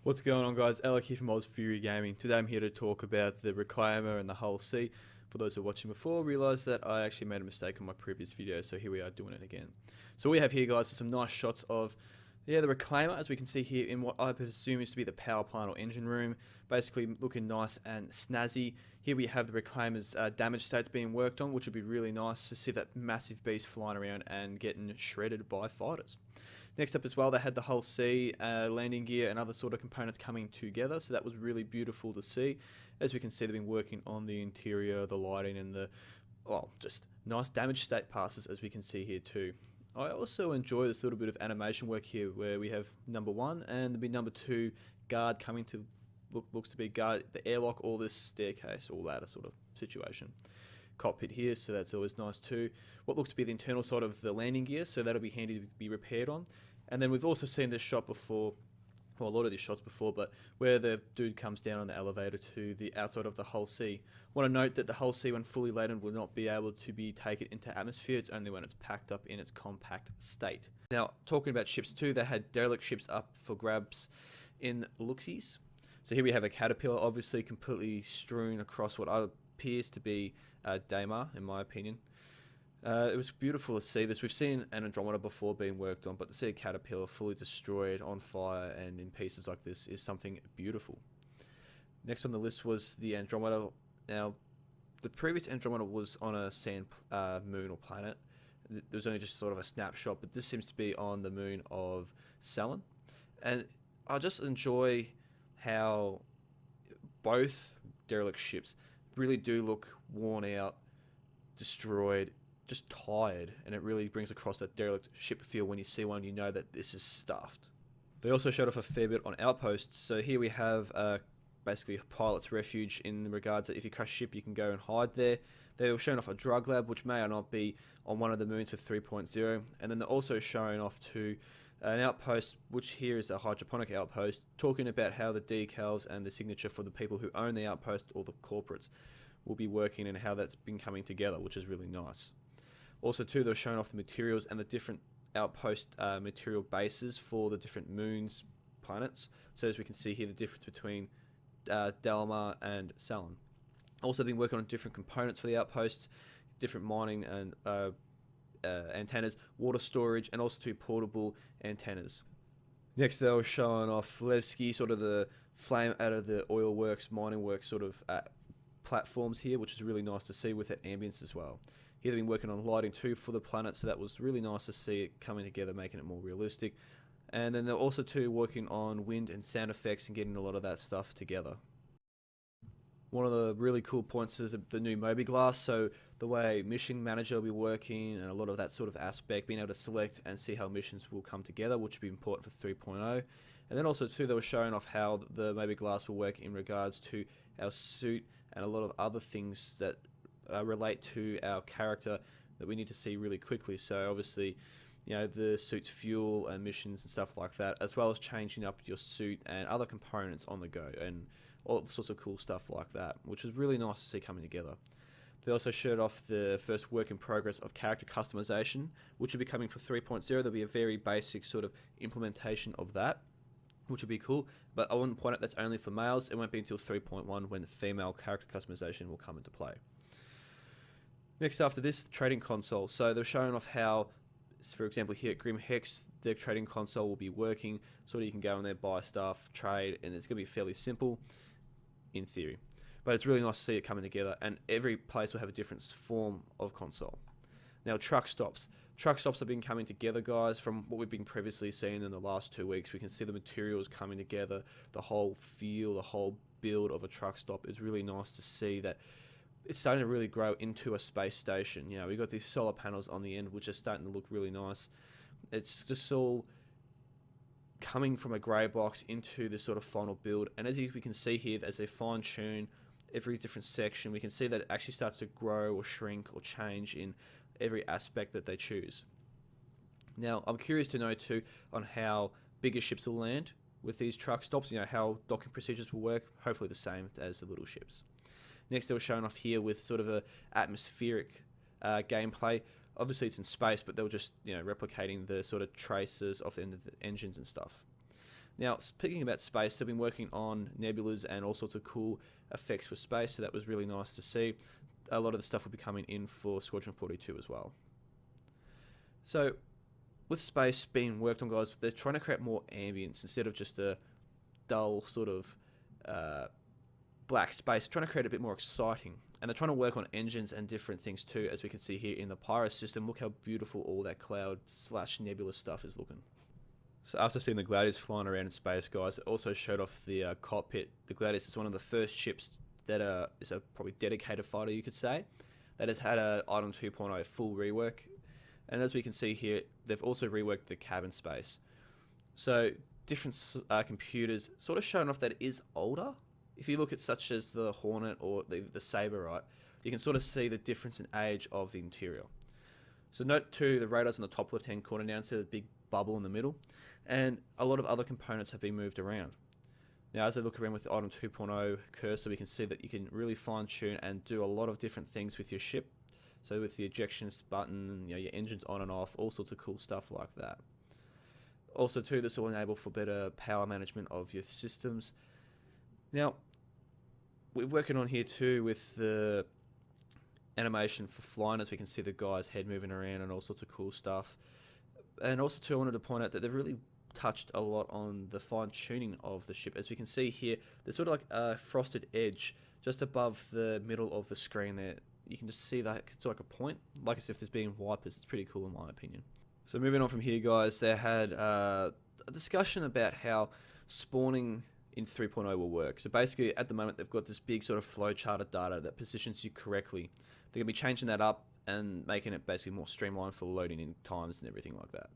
What's going on, guys? Alec here from Oz Fury Gaming. Today I'm here to talk about the Reclaimer and the Hull C. For those who were watching before, realised that I actually made a mistake on my previous video, so here we are doing it again. So what we have here, guys, is some nice shots of the Reclaimer, as we can see here in what I presume is to be the power plant or engine room, basically looking nice and snazzy. Here we have the Reclaimer's damage states being worked on, which would be really nice to see that massive beast flying around and getting shredded by fighters. Next up as well, they had the Hull C, landing gear and other sort of components coming together, so that was really beautiful to see. As we can see, they've been working on the interior, the lighting and the, well, just nice damage state passes, as we can see here too. I also enjoy this little bit of animation work here where we have number 1 and the number 2 guard coming to, looks to be guard the airlock or this staircase, all that sort of situation. Cockpit here, so that's always nice too. What looks to be the internal side of the landing gear, so that'll be handy to be repaired on. And then we've also seen this shot before, well, a lot of these shots before, but where the dude comes down on the elevator to the outside of the Hull C. Want to note that the Hull C, when fully laden, will not be able to be taken into atmosphere. It's only when it's packed up in its compact state. Now, talking about ships too, they had derelict ships up for grabs in Looksies. So here we have a Caterpillar, obviously completely strewn across what appears to be Daymar, in my opinion. It was beautiful to see this. We've seen an Andromeda before being worked on, but to see a Caterpillar fully destroyed, on fire, and in pieces like this is something beautiful. Next on the list was the Andromeda. Now, the previous Andromeda was on a sand moon or planet. There was only just sort of a snapshot, but this seems to be on the moon of Cellin. And I just enjoy how both derelict ships really do look worn out, destroyed, just tired, and it really brings across that derelict ship feel. When you see one, you know that this is stuffed. They also showed off a fair bit on outposts. So here we have basically a pilot's refuge in regards that if you crash a ship, you can go and hide there. They were showing off a drug lab, which may or not be on one of the moons for 3.0, and then they're also showing off to an outpost, which here is a hydroponic outpost, talking about how the decals and the signature for the people who own the outpost or the corporates will be working and how that's been coming together, which is really nice. Also too, they're showing off the materials and the different outpost material bases for the different moons, planets. So as we can see here, the difference between Daymar and Cellin. Also been working on different components for the outposts, different mining and antennas, water storage, and also 2 portable antennas. Next, they were showing off Levski, sort of the flame out of the oil works, mining works sort of platforms here, which is really nice to see with that ambience as well. Here they've been working on lighting too for the planet, so that was really nice to see it coming together, making it more realistic. And then they're also too working on wind and sound effects and getting a lot of that stuff together. One of the really cool points is the new Mobiglass, so the way Mission Manager will be working and a lot of that sort of aspect, being able to select and see how missions will come together, which will be important for 3.0. And then also too, they were showing off how the Mobiglass will work in regards to our suit and a lot of other things that relate to our character that we need to see really quickly. So obviously, you know, the suit's fuel and missions and stuff like that, as well as changing up your suit and other components on the go and all sorts of cool stuff like that, which is really nice to see coming together. They also showed off the first work in progress of character customization, which will be coming for 3.0. There'll be a very basic sort of implementation of that, which would be cool, but I want to point out that's only for males. It won't be until 3.1 when the female character customization will come into play. Next after this, the trading console. So they're showing off how, for example, here at Grim Hex, the trading console will be working, so that you can go in there, buy stuff, trade, and it's going to be fairly simple in theory. But it's really nice to see it coming together, and every place will have a different form of console. Now, truck stops. Truck stops have been coming together, guys, from what we've been previously seeing in the last 2 weeks. We can see the materials coming together, the whole feel, the whole build of a truck stop is really nice to see that it's starting to really grow into a space station. You know, we've got these solar panels on the end, which are starting to look really nice. It's just all coming from a grey box into this sort of final build. And as we can see here, as they fine tune every different section, we can see that it actually starts to grow or shrink or change in every aspect that they choose. Now, I'm curious to know too on how bigger ships will land with these truck stops, you know, how docking procedures will work, hopefully the same as the little ships. Next, they were showing off here with sort of a atmospheric gameplay. Obviously, it's in space, but they were just, you know, replicating the sort of traces of the engines and stuff. Now, speaking about space, they've been working on nebulas and all sorts of cool effects for space, so that was really nice to see. A lot of the stuff will be coming in for Squadron 42 as well. So, with space being worked on, guys, they're trying to create more ambience instead of just a dull sort of black space. They're trying to create a bit more exciting, and they're trying to work on engines and different things too, as we can see here in the Pyro system. Look how beautiful all that cloud / nebula stuff is looking. So after seeing the Gladius flying around in space, guys, it also showed off the cockpit. The Gladius is one of the first ships that is a probably dedicated fighter, you could say, that has had a Item 2.0 full rework. And as we can see here, they've also reworked the cabin space. So different computers, sort of showing off that it is older. If you look at such as the Hornet or the Sabre, right, you can sort of see the difference in age of the interior. So note too, the radars in the top left-hand corner now instead of the big bubble in the middle, and a lot of other components have been moved around. Now, as I look around with the Item 2.0 cursor, we can see that you can really fine-tune and do a lot of different things with your ship. So with the ejections button, your engines on and off, all sorts of cool stuff like that. Also too, this will enable for better power management of your systems. Now, we're working on here too with the animation for flying, as we can see the guy's head moving around and all sorts of cool stuff. And also too, I wanted to point out that they've really touched a lot on the fine-tuning of the ship. As we can see here, there's sort of like a frosted edge just above the middle of the screen there. You can just see that it's like a point, like as if there's been wipers. It's pretty cool in my opinion. So moving on from here, guys, they had a discussion about how spawning in 3.0 will work. So basically, at the moment, they've got this big sort of flowchart of data that positions you correctly. They're going to be changing that up and making it basically more streamlined for loading in times and everything like that.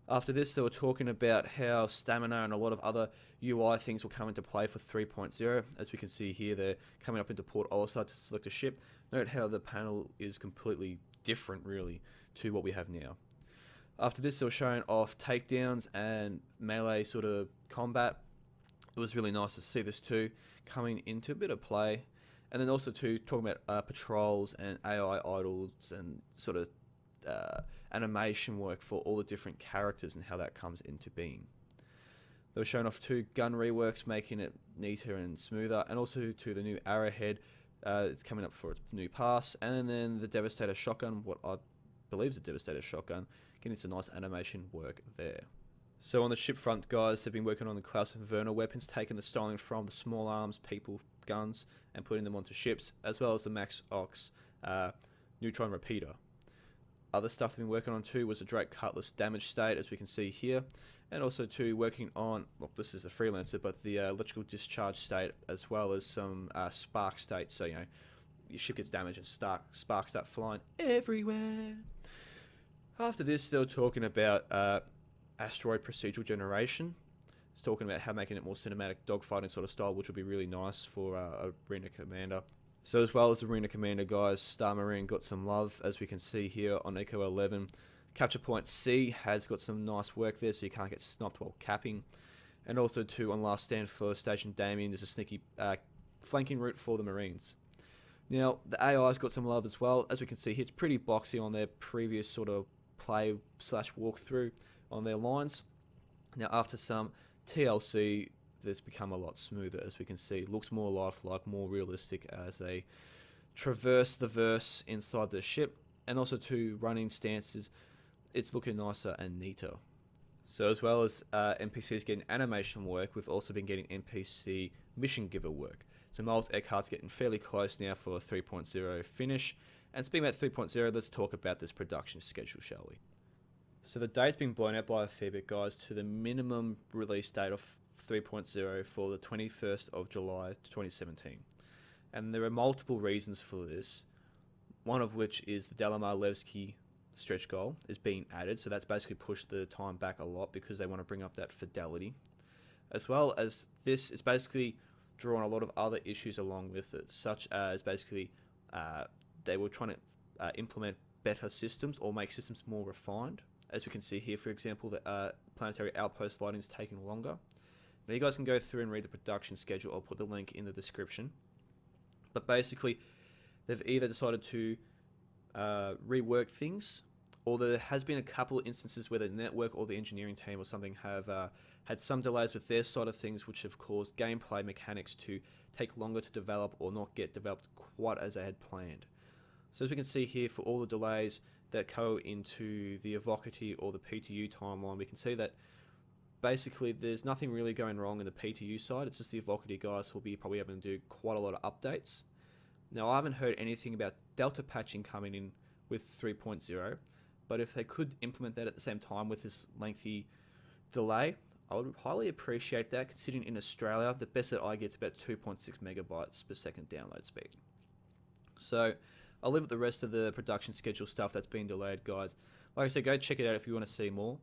After this, they were talking about how stamina and a lot of other UI things will come into play for 3.0. As we can see here, they're coming up into Port Olisar to select a ship. Note how the panel is completely different, really, to what we have now. After this, they were showing off takedowns and melee sort of combat. It was really nice to see this too, coming into a bit of play. And then also too, talking about patrols and AI idols and sort of animation work for all the different characters and how that comes into being. They were showing off two gun reworks, making it neater and smoother, and also to the new Arrowhead. It's coming up for its new pass, and then the Devastator shotgun, what I believe is a Devastator shotgun, getting some nice animation work there. So on the ship front, guys, they've been working on the Klaus and Werner weapons, taking the styling from the small arms people guns and putting them onto ships, as well as the Max Ox neutron repeater. Other stuff they've been working on too was a Drake Cutlass damage state, as we can see here, and also too working on, well, this is the Freelancer, but the electrical discharge state, as well as some spark states. So, you know, your ship gets damaged and sparks start flying everywhere. After this, they were talking about asteroid procedural generation. It's talking about how making it more cinematic dogfighting sort of style, which will be really nice for Arena Commander. So as well as Arena Commander, guys, Star Marine got some love, as we can see here on Eco 11. Capture Point C has got some nice work there, so you can't get sniped while capping. And also too, on Last Stand for Station Damien, there's a sneaky flanking route for the Marines. Now, the AI's got some love as well. As we can see here, it's pretty boxy on their previous sort of play / walkthrough on their lines. Now, after some TLC, that's become a lot smoother, as we can see. It looks more lifelike, more realistic as they traverse the verse inside the ship, and also to running stances, it's looking nicer and neater. So as well as NPCs getting animation work, we've also been getting NPC mission giver work. So Miles Eckhart's getting fairly close now for a 3.0 finish. And speaking about 3.0, let's talk about this production schedule, shall we? So the date's been blown out by a fair bit, guys, to the minimum release date of 3.0 for the 21st of July 2017. And there are multiple reasons for this, one of which is the Dalamar Levski stretch goal is being added, so that's basically pushed the time back a lot because they want to bring up that fidelity. As well as this, it's basically drawn a lot of other issues along with it, such as basically they were trying to implement better systems or make systems more refined. As we can see here, for example, the planetary outpost lighting is taking longer. Now you guys can go through and read the production schedule. I'll put the link in the description. But basically, they've either decided to rework things, although there has been a couple of instances where the network or the engineering team or something have had some delays with their side of things, which have caused gameplay mechanics to take longer to develop or not get developed quite as they had planned. So as we can see here, for all the delays that go into the Evocity or the PTU timeline, we can see that basically there's nothing really going wrong in the PTU side. It's just the Evocity guys will be probably able to do quite a lot of updates. Now, I haven't heard anything about Delta patching coming in with 3.0, but if they could implement that at the same time with this lengthy delay, I would highly appreciate that, considering in Australia, the best that I get is about 2.6 megabytes per second download speed. So I'll leave it the rest of the production schedule stuff that's been delayed, guys. Like I said, go check it out if you want to see more.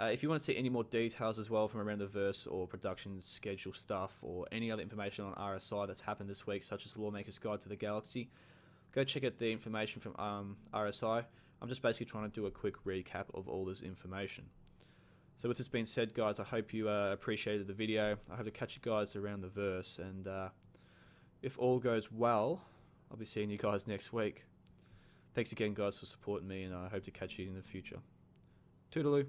If you want to see any more details as well from around the verse or production schedule stuff or any other information on RSI that's happened this week, such as the Lawmaker's Guide to the Galaxy, go check out the information from RSI. I'm just basically trying to do a quick recap of all this information. So with this being said, guys, I hope you appreciated the video. I hope to catch you guys around the verse, and if all goes well, I'll be seeing you guys next week. Thanks again, guys, for supporting me, and I hope to catch you in the future. Toodaloo.